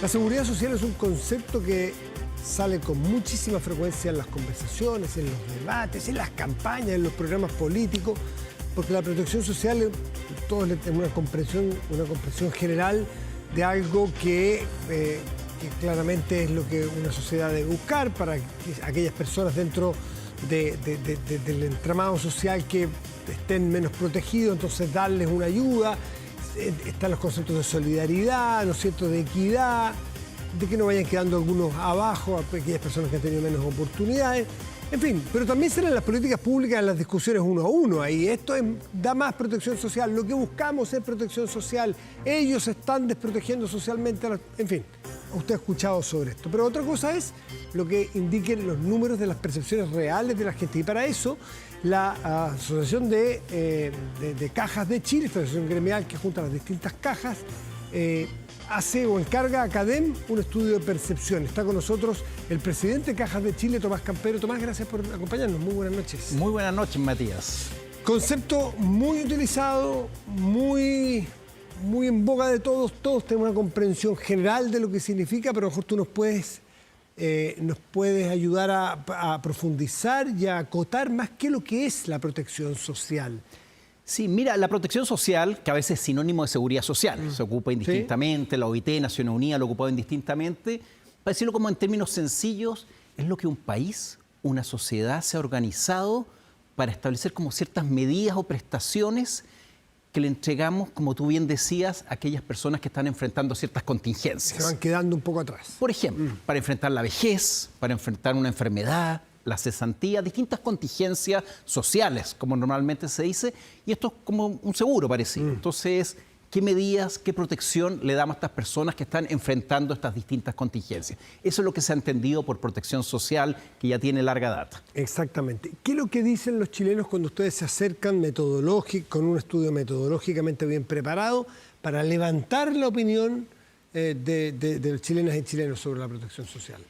La seguridad social es un concepto que sale con muchísima frecuencia en las conversaciones, en los debates, en las campañas, en los programas políticos, porque la protección social, todos tenemos una comprensión general de algo que claramente es lo que una sociedad debe buscar para aquellas personas dentro del entramado social que estén menos protegidos, entonces darles una ayuda. Están los conceptos de solidaridad, ¿no es cierto?, de equidad, de que no vayan quedando algunos abajo, aquellas personas que han tenido menos oportunidades. En fin, pero también serán las políticas públicas en las discusiones uno a uno. Ahí esto da más protección social. Lo que buscamos es protección social. Ellos están desprotegiendo socialmente. En fin, usted ha escuchado sobre esto. Pero otra cosa es lo que indiquen los números de las percepciones reales de la gente. Y para eso, la Asociación de Cajas de Chile, esta asociación gremial que junta las distintas cajas, hace o encarga a CADEM un estudio de percepción. Está con nosotros el presidente de Cajas de Chile, Tomás Campero. Tomás, gracias por acompañarnos. Muy buenas noches. Muy buenas noches, Matías. Concepto muy utilizado, muy en boga de todos. Todos tenemos una comprensión general de lo que significa, pero a lo mejor tú nos puedes ayudar a profundizar y a acotar más qué es lo que es la protección social. Sí, mira, la protección social, que a veces es sinónimo de seguridad social, se ocupa indistintamente, ¿sí? La OIT, Naciones Unidas lo ocupó indistintamente. Para decirlo como en términos sencillos, es lo que un país, una sociedad se ha organizado para establecer como ciertas medidas o prestaciones que le entregamos, como tú bien decías, a aquellas personas que están enfrentando ciertas contingencias. Se van quedando un poco atrás. Por ejemplo, para enfrentar la vejez, para enfrentar una enfermedad, la cesantía, distintas contingencias sociales, como normalmente se dice, y esto es como un seguro parecido. Entonces, ¿qué medidas, qué protección le damos a estas personas que están enfrentando estas distintas contingencias? Eso es lo que se ha entendido por protección social, que ya tiene larga data. Exactamente. ¿Qué es lo que dicen los chilenos cuando ustedes se acercan con un estudio metodológicamente bien preparado para levantar la opinión de los chilenas y chilenos sobre la protección social?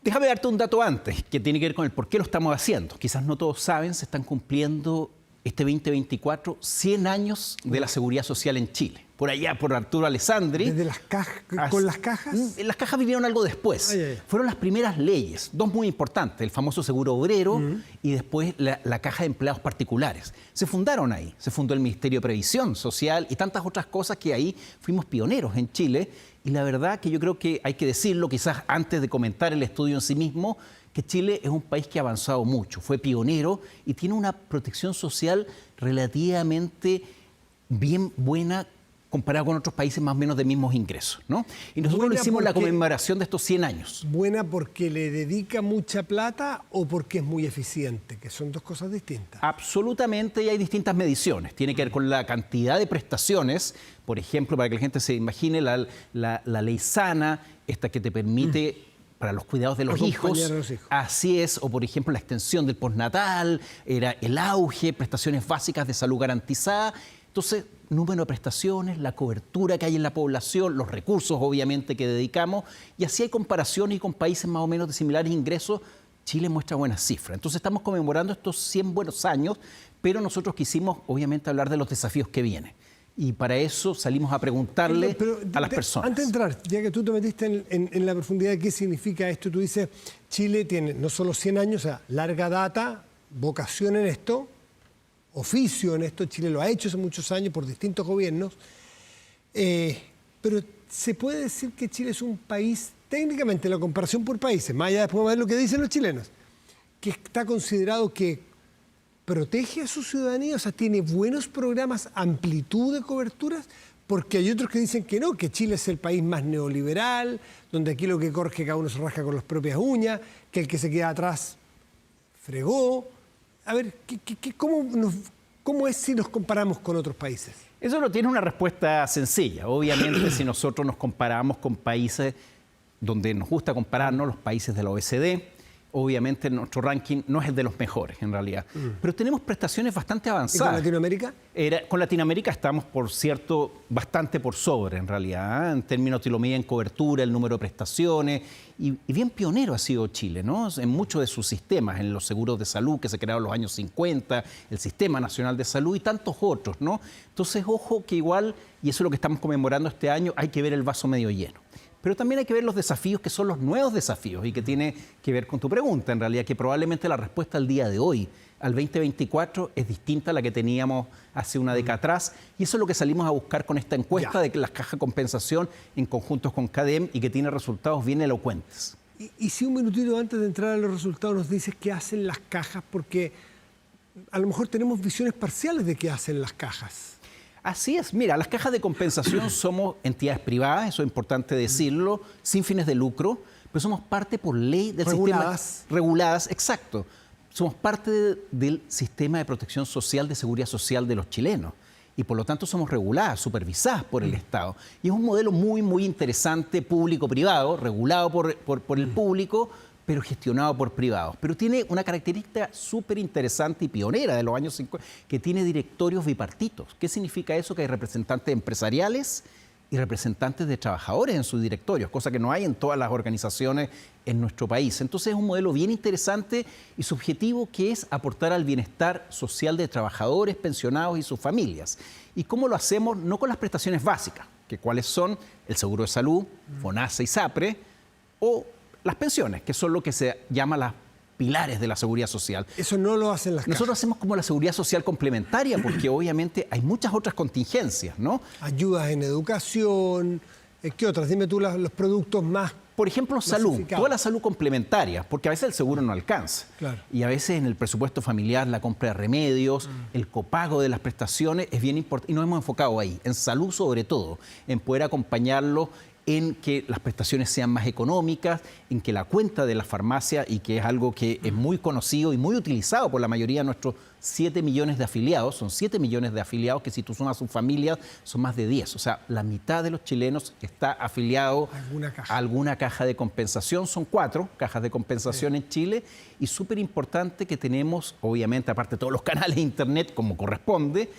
Déjame darte un dato antes, que tiene que ver con el por qué lo estamos haciendo. Quizás no todos saben, se están cumpliendo este 2024 100 años de la seguridad social en Chile. Por allá, por Arturo Alessandri. ¿Desde las cajas? ¿Con las cajas? Las cajas vinieron algo después. Fueron las primeras leyes, dos muy importantes, el famoso seguro obrero y después la caja de empleados particulares. Se fundaron ahí, se fundó el Ministerio de Previsión Social y tantas otras cosas que ahí fuimos pioneros en Chile. Y la verdad que yo creo que hay que decirlo, quizás antes de comentar el estudio en sí mismo, que Chile es un país que ha avanzado mucho, fue pionero y tiene una protección social relativamente bien buena comparado con otros países más o menos de mismos ingresos, ¿no? Y nosotros lo hicimos en la conmemoración de estos 100 años. ¿Buena porque le dedica mucha plata o porque es muy eficiente? Que son dos cosas distintas. Absolutamente, y hay distintas mediciones. Tiene que ver con la cantidad de prestaciones. Por ejemplo, para que la gente se imagine, la ley sana, esta que te permite para los cuidados de los hijos. Así es, o por ejemplo la extensión del postnatal, era el auge, prestaciones básicas de salud garantizada. Entonces, número de prestaciones, la cobertura que hay en la población, los recursos obviamente que dedicamos, y así hay comparaciones y con países más o menos de similares ingresos, Chile muestra buenas cifras. Entonces estamos conmemorando estos 100 buenos años, pero nosotros quisimos obviamente hablar de los desafíos que vienen. Y para eso salimos a preguntarle a las personas. Antes de entrar, ya que tú te metiste en la profundidad de qué significa esto, tú dices, Chile tiene no solo 100 años, o sea, larga data, vocación en esto, oficio en esto. Chile lo ha hecho hace muchos años por distintos gobiernos, pero se puede decir que Chile es un país, técnicamente, la comparación por países, más allá después de ver lo que dicen los chilenos, que está considerado que protege a su ciudadanía, o sea, tiene buenos programas, amplitud de coberturas, porque hay otros que dicen que no, que Chile es el país más neoliberal, donde aquí lo que corre es que cada uno se rasca con las propias uñas, que el que se queda atrás fregó. A ver, ¿cómo es si nos comparamos con otros países? Eso no tiene una respuesta sencilla. Obviamente, si nosotros nos comparamos con países donde nos gusta compararnos, los países de la OECD, obviamente nuestro ranking no es el de los mejores en realidad. Pero tenemos prestaciones bastante avanzadas. ¿Y con Latinoamérica? Con Latinoamérica estamos, por cierto, bastante por sobre en realidad, en términos de lo medida en cobertura, el número de prestaciones, y bien pionero ha sido Chile, ¿no? En muchos de sus sistemas, en los seguros de salud que se crearon en los años 50, el Sistema Nacional de Salud y tantos otros, ¿no? Entonces, ojo que igual, y eso es lo que estamos conmemorando este año, hay que ver el vaso medio lleno. Pero también hay que ver los desafíos que son los nuevos desafíos y que tiene que ver con tu pregunta, en realidad, que probablemente la respuesta al día de hoy, al 2024, es distinta a la que teníamos hace una década atrás. Y eso es lo que salimos a buscar con esta encuesta de las cajas de compensación en conjuntos con CADEM y que tiene resultados bien elocuentes. Y si un minutito antes de entrar a los resultados nos dices qué hacen las cajas, porque a lo mejor tenemos visiones parciales de qué hacen las cajas. Así es. Mira, las cajas de compensación somos entidades privadas, eso es importante decirlo, sin fines de lucro, pero somos parte por ley del sistema. Reguladas, exacto. Somos parte del sistema de protección social, de seguridad social de los chilenos. Y por lo tanto somos reguladas, supervisadas por el Estado. Y es un modelo muy, muy interesante, público-privado, regulado por el público, pero gestionado por privados. Pero tiene una característica súper interesante y pionera de los años 50, que tiene directorios bipartitos. ¿Qué significa eso? Que hay representantes empresariales y representantes de trabajadores en sus directorios, cosa que no hay en todas las organizaciones en nuestro país. Entonces es un modelo bien interesante y su objetivo, que es aportar al bienestar social de trabajadores, pensionados y sus familias. ¿Y cómo lo hacemos? No con las prestaciones básicas, que cuáles son el seguro de salud, FONASA y SAPRE, o las pensiones, que son lo que se llama las pilares de la seguridad social. Eso no lo hacen las cajas. Nosotros hacemos como la seguridad social complementaria, porque obviamente hay muchas otras contingencias, ¿no? Ayudas en educación, ¿qué otras? Dime tú los productos más. Por ejemplo, salud, toda la salud complementaria, porque a veces el seguro no alcanza. Claro. Y a veces en el presupuesto familiar, la compra de remedios, el copago de las prestaciones es bien importante. Y nos hemos enfocado ahí, en salud sobre todo, en poder acompañarlo, en que las prestaciones sean más económicas, en que la cuenta de la farmacia, y que es algo que es muy conocido y muy utilizado por la mayoría de nuestros 7 millones de afiliados, son 7 millones de afiliados que si tú sumas a sus familias son más de 10. O sea, la mitad de los chilenos está afiliado a alguna caja de compensación. Son 4 cajas de compensación en Chile, y súper importante que tenemos, obviamente, aparte de todos los canales de internet como corresponde,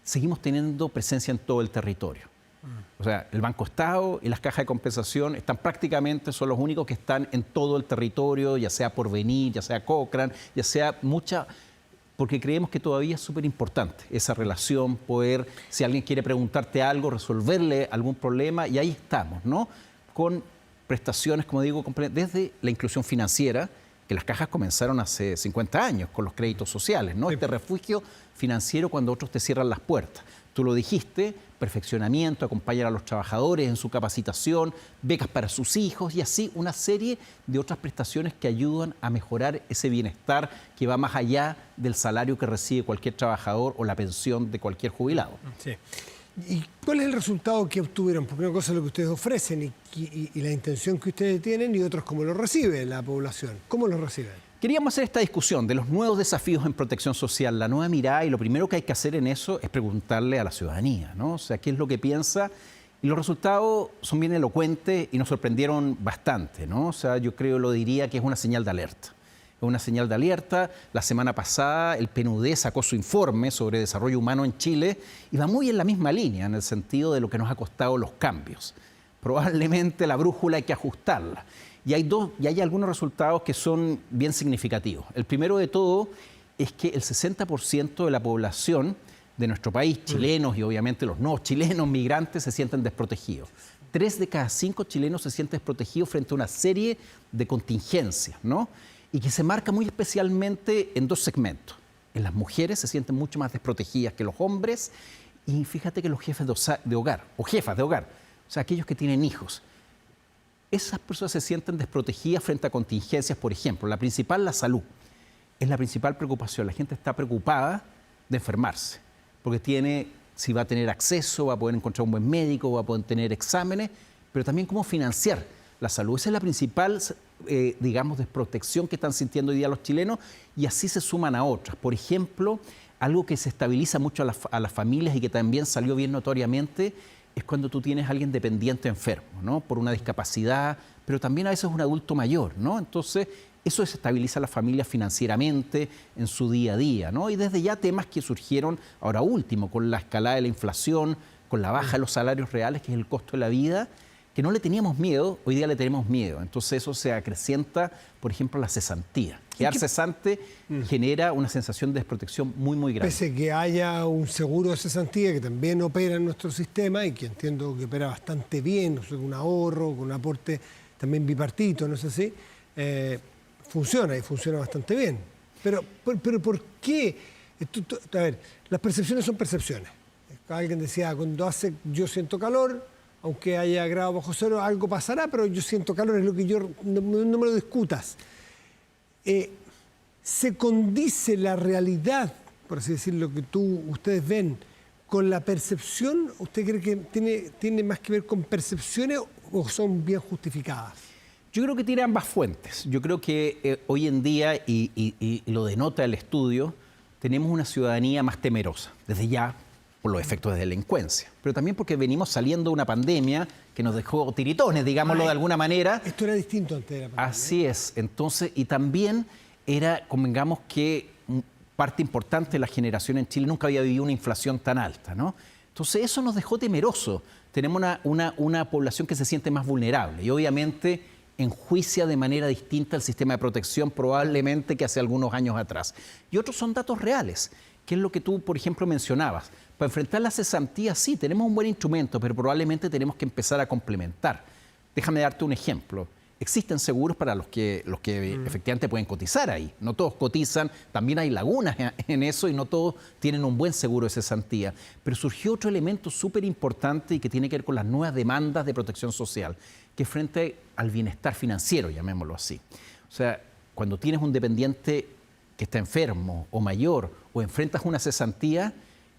seguimos teniendo presencia en todo el territorio. O sea, el Banco Estado y las cajas de compensación son los únicos que están en todo el territorio, ya sea Porvenir, ya sea Cochrane, ya sea porque creemos que todavía es súper importante esa relación, poder, si alguien quiere preguntarte algo, resolverle algún problema, y ahí estamos, ¿no? Con prestaciones, como digo, desde la inclusión financiera, que las cajas comenzaron hace 50 años con los créditos sociales, ¿no? Este refugio financiero cuando otros te cierran las puertas. Tú lo dijiste, perfeccionamiento, acompañar a los trabajadores en su capacitación, becas para sus hijos y así una serie de otras prestaciones que ayudan a mejorar ese bienestar que va más allá del salario que recibe cualquier trabajador o la pensión de cualquier jubilado. Sí. ¿Y cuál es el resultado que obtuvieron? Porque una cosa es lo que ustedes ofrecen y la intención que ustedes tienen, y otros cómo lo recibe la población. ¿Cómo lo reciben? Queríamos hacer esta discusión de los nuevos desafíos en protección social, la nueva mirada, y lo primero que hay que hacer en eso es preguntarle a la ciudadanía, ¿no? O sea, qué es lo que piensa, y los resultados son bien elocuentes y nos sorprendieron bastante, ¿no? O sea, yo diría que es una señal de alerta. Es una señal de alerta. La semana pasada el PNUD sacó su informe sobre desarrollo humano en Chile y va muy en la misma línea, en el sentido de lo que nos ha costado los cambios. Probablemente la brújula hay que ajustarla. Y hay algunos resultados que son bien significativos. El primero de todo es que el 60% de la población de nuestro país, chilenos y obviamente los no chilenos migrantes, se sienten desprotegidos. 3 de cada 5 chilenos se sienten desprotegidos frente a una serie de contingencias, ¿no? Y que se marca muy especialmente en 2 segmentos. En las mujeres se sienten mucho más desprotegidas que los hombres, y fíjate que los jefes de hogar, o jefas de hogar, o sea, aquellos que tienen hijos, esas personas se sienten desprotegidas frente a contingencias. Por ejemplo, la salud, es la principal preocupación. La gente está preocupada de enfermarse, porque si va a tener acceso, va a poder encontrar un buen médico, va a poder tener exámenes, pero también cómo financiar la salud. Esa es la principal, desprotección que están sintiendo hoy día los chilenos, y así se suman a otras. Por ejemplo, algo que se estabiliza mucho a las familias y que también salió bien notoriamente, es cuando tú tienes a alguien dependiente enfermo, ¿no? Por una discapacidad, pero también a veces un adulto mayor, ¿no? Entonces, eso desestabiliza a la familia financieramente en su día a día, ¿no? Y desde ya temas que surgieron ahora último, con la escalada de la inflación, con la baja de los salarios reales, que es el costo de la vida, que no le teníamos miedo, hoy día le tenemos miedo. Entonces eso se acrecienta, por ejemplo, la cesantía. Quedar cesante genera una sensación de desprotección muy, muy grande. Pese que haya un seguro de cesantía que también opera en nuestro sistema y que entiendo que opera bastante bien, o sea, con un ahorro, con un aporte también bipartito, no sé si, funciona y funciona bastante bien. Pero ¿por qué? A ver, las percepciones son percepciones. Alguien decía, cuando yo siento calor, aunque haya grado bajo cero, algo pasará, pero yo siento calor, es lo que yo, no me lo discutas. ¿Se condice la realidad, por así decirlo, que ustedes ven, con la percepción? ¿Usted cree que tiene más que ver con percepciones o son bien justificadas? Yo creo que tiene ambas fuentes. Yo creo que hoy en día, y lo denota el estudio, tenemos una ciudadanía más temerosa, desde ya por los efectos de delincuencia, pero también porque venimos saliendo de una pandemia que nos dejó tiritones, digámoslo de alguna manera. Esto era distinto antes de la pandemia. Así es. Entonces, y también convengamos que parte importante de la generación en Chile nunca había vivido una inflación tan alta, ¿no? Entonces, eso nos dejó temerosos. Tenemos una población que se siente más vulnerable y obviamente enjuicia de manera distinta el sistema de protección probablemente que hace algunos años atrás. Y otros son datos reales, que es lo que tú, por ejemplo, mencionabas. Para enfrentar la cesantía, sí, tenemos un buen instrumento, pero probablemente tenemos que empezar a complementar. Déjame darte un ejemplo. Existen seguros para los que efectivamente pueden cotizar ahí. No todos cotizan, también hay lagunas en eso y no todos tienen un buen seguro de cesantía. Pero surgió otro elemento súper importante y que tiene que ver con las nuevas demandas de protección social, que es frente al bienestar financiero, llamémoslo así. O sea, cuando tienes un dependiente que está enfermo o mayor o enfrentas una cesantía,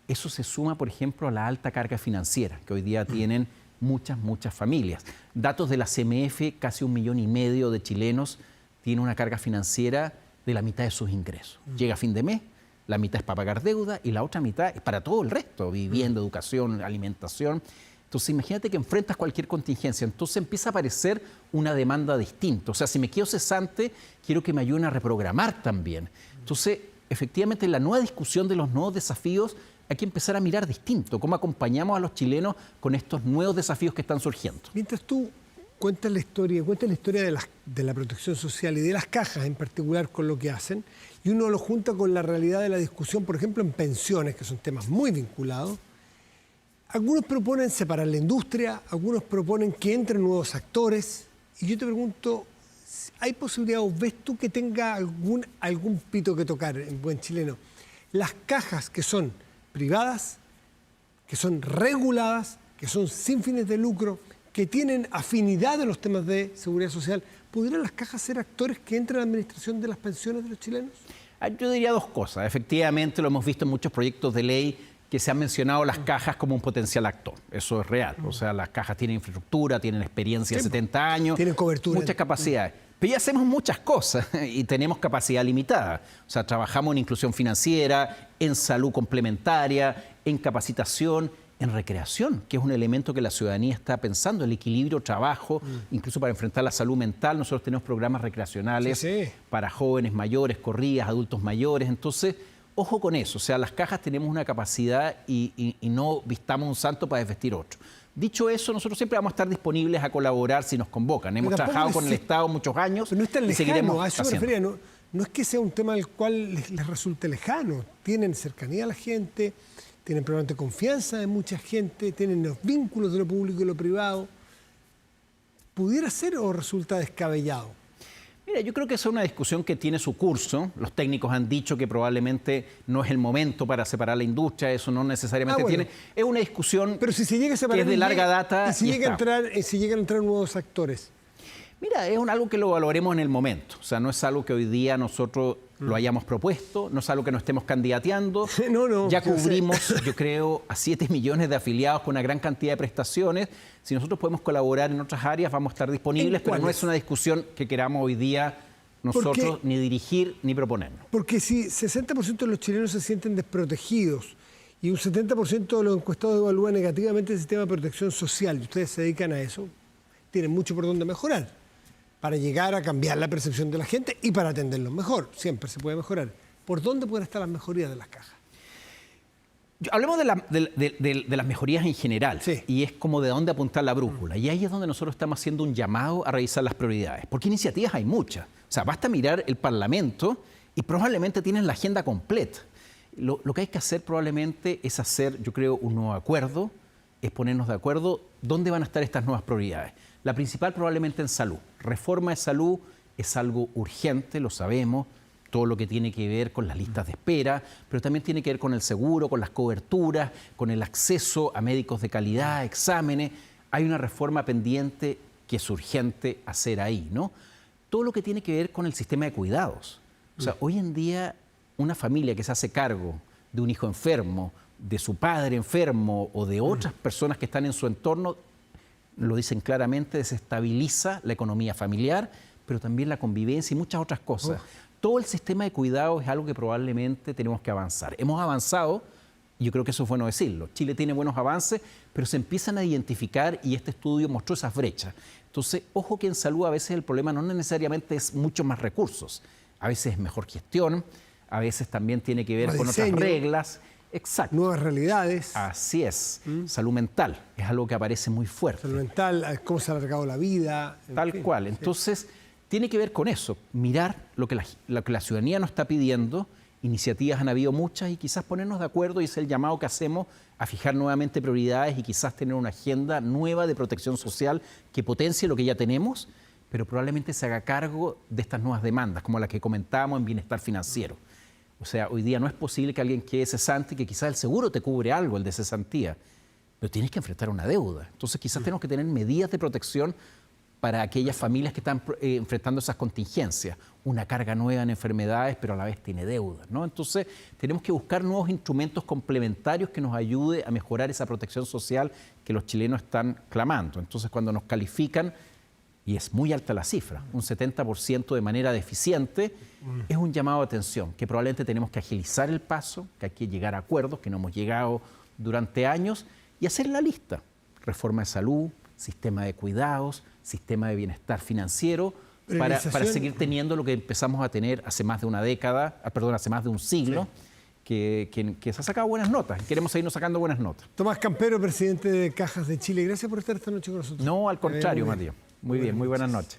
eso se suma, por ejemplo, a la alta carga financiera que hoy día tienen muchas familias. Datos de la CMF, casi 1,5 millones de chilenos tienen una carga financiera de la mitad de sus ingresos. Llega a fin de mes, la mitad es para pagar deuda y la otra mitad es para todo el resto, vivienda, educación, alimentación. Entonces, imagínate que enfrentas cualquier contingencia, entonces empieza a aparecer una demanda distinta. O sea, si me quedo cesante, quiero que me ayuden a reprogramar también. Entonces, efectivamente, en la nueva discusión de los nuevos desafíos hay que empezar a mirar distinto, cómo acompañamos a los chilenos con estos nuevos desafíos que están surgiendo. Mientras tú cuentas la historia de la protección social y de las cajas en particular con lo que hacen, y uno lo junta con la realidad de la discusión, por ejemplo, en pensiones, que son temas muy vinculados. Algunos proponen separar la industria, algunos proponen que entren nuevos actores, y yo te pregunto, ¿hay posibilidad o ves tú que tenga algún pito que tocar en buen chileno? Las cajas que son privadas, que son reguladas, que son sin fines de lucro, que tienen afinidad en los temas de seguridad social, ¿pudieran las cajas ser actores que entren a la administración de las pensiones de los chilenos? Yo diría dos cosas. Efectivamente, lo hemos visto en muchos proyectos de ley que se han mencionado las cajas como un potencial actor. Eso es real. O sea, las cajas tienen infraestructura, tienen experiencia de 70 años. Tienen cobertura. Muchas capacidades. Pero ya hacemos muchas cosas y tenemos capacidad limitada. O sea, trabajamos en inclusión financiera, en salud complementaria, en capacitación, en recreación, que es un elemento que la ciudadanía está pensando, el equilibrio trabajo, incluso para enfrentar la salud mental. Nosotros tenemos programas recreacionales para jóvenes mayores, corridas, adultos mayores. Entonces, ojo con eso. O sea, las cajas tenemos una capacidad y no vistamos un santo para desvestir otro. Dicho eso, nosotros siempre vamos a estar disponibles a colaborar si nos convocan. Hemos trabajado con el Estado muchos años pero no es tan y lejano, seguiremos a eso me refería. No es que sea un tema al cual les resulte lejano. Tienen cercanía a la gente, tienen probablemente confianza de mucha gente, tienen los vínculos de lo público y lo privado. ¿Pudiera ser o resulta descabellado? Mira, yo creo que esa es una discusión que tiene su curso. Los técnicos han dicho que probablemente no es el momento para separar la industria, eso no necesariamente tiene. Es una discusión pero si se llega a separar, que es de larga data. Y si llegan a entrar nuevos actores. Mira, es algo que lo valoremos en el momento. O sea, no es algo que hoy día nosotros lo hayamos propuesto, no es algo que nos estemos candidateando. Ya cubrimos, yo creo, a 7 millones de afiliados con una gran cantidad de prestaciones. Si nosotros podemos colaborar en otras áreas, vamos a estar disponibles, pero no es una discusión que queramos hoy día nosotros ni dirigir ni proponernos. Porque si 60% de los chilenos se sienten desprotegidos y un 70% de los encuestados evalúan negativamente el sistema de protección social, y ustedes se dedican a eso, tienen mucho por donde mejorar para llegar a cambiar la percepción de la gente y para atenderlos mejor. Siempre se puede mejorar. ¿Por dónde pueden estar las mejorías de las cajas? Hablemos de las mejorías en general, sí, y es como de dónde apuntar la brújula. Y ahí es donde nosotros estamos haciendo un llamado a revisar las prioridades, porque iniciativas hay muchas. O sea, basta mirar el Parlamento y probablemente tienen la agenda completa. Lo que hay que hacer probablemente es hacer, yo creo, un nuevo acuerdo, es ponernos de acuerdo dónde van a estar estas nuevas prioridades. La principal probablemente en salud. Reforma de salud es algo urgente, lo sabemos, todo lo que tiene que ver con las listas de espera, pero también tiene que ver con el seguro, con las coberturas, con el acceso a médicos de calidad, exámenes. Hay una reforma pendiente que es urgente hacer ahí, ¿no? Todo lo que tiene que ver con el sistema de cuidados. O sea, hoy en día una familia que se hace cargo de un hijo enfermo, de su padre enfermo o de otras personas que están en su entorno, lo dicen claramente, desestabiliza la economía familiar, pero también la convivencia y muchas otras cosas. Todo el sistema de cuidado es algo que probablemente tenemos que avanzar. Hemos avanzado, y yo creo que eso es bueno decirlo. Chile tiene buenos avances, pero se empiezan a identificar y este estudio mostró esas brechas. Entonces, ojo que en salud a veces el problema no necesariamente es mucho más recursos. A veces es mejor gestión, a veces también tiene que ver con otras reglas. Exacto. Nuevas realidades. Así es. Salud mental es algo que aparece muy fuerte. Salud mental, cómo se ha alargado la vida. Tal cual. Entonces, tiene que ver con eso, mirar lo que la ciudadanía nos está pidiendo. Iniciativas han habido muchas y quizás ponernos de acuerdo, y es el llamado que hacemos a fijar nuevamente prioridades y quizás tener una agenda nueva de protección social que potencie lo que ya tenemos, pero probablemente se haga cargo de estas nuevas demandas, como la que comentábamos en bienestar financiero. O sea, hoy día no es posible que alguien quede cesante, que quizás el seguro te cubre algo, el de cesantía, pero tienes que enfrentar una deuda. Entonces quizás tenemos que tener medidas de protección para aquellas familias que están enfrentando esas contingencias. Una carga nueva en enfermedades, pero a la vez tiene deudas, ¿no? Entonces, tenemos que buscar nuevos instrumentos complementarios que nos ayude a mejorar esa protección social que los chilenos están clamando. Entonces, cuando nos califican, y es muy alta la cifra, un 70% de manera deficiente, es un llamado de atención, que probablemente tenemos que agilizar el paso, que hay que llegar a acuerdos, que no hemos llegado durante años, y hacer la lista. Reforma de salud, sistema de cuidados, sistema de bienestar financiero, para seguir teniendo lo que empezamos a tener hace más de una década, hace más de un siglo, sí, que se ha sacado buenas notas. Queremos seguirnos sacando buenas notas. Tomás Campero, presidente de Cajas de Chile, gracias por estar esta noche con nosotros. No, al contrario, Matías. Muy bien, muy buenas noches.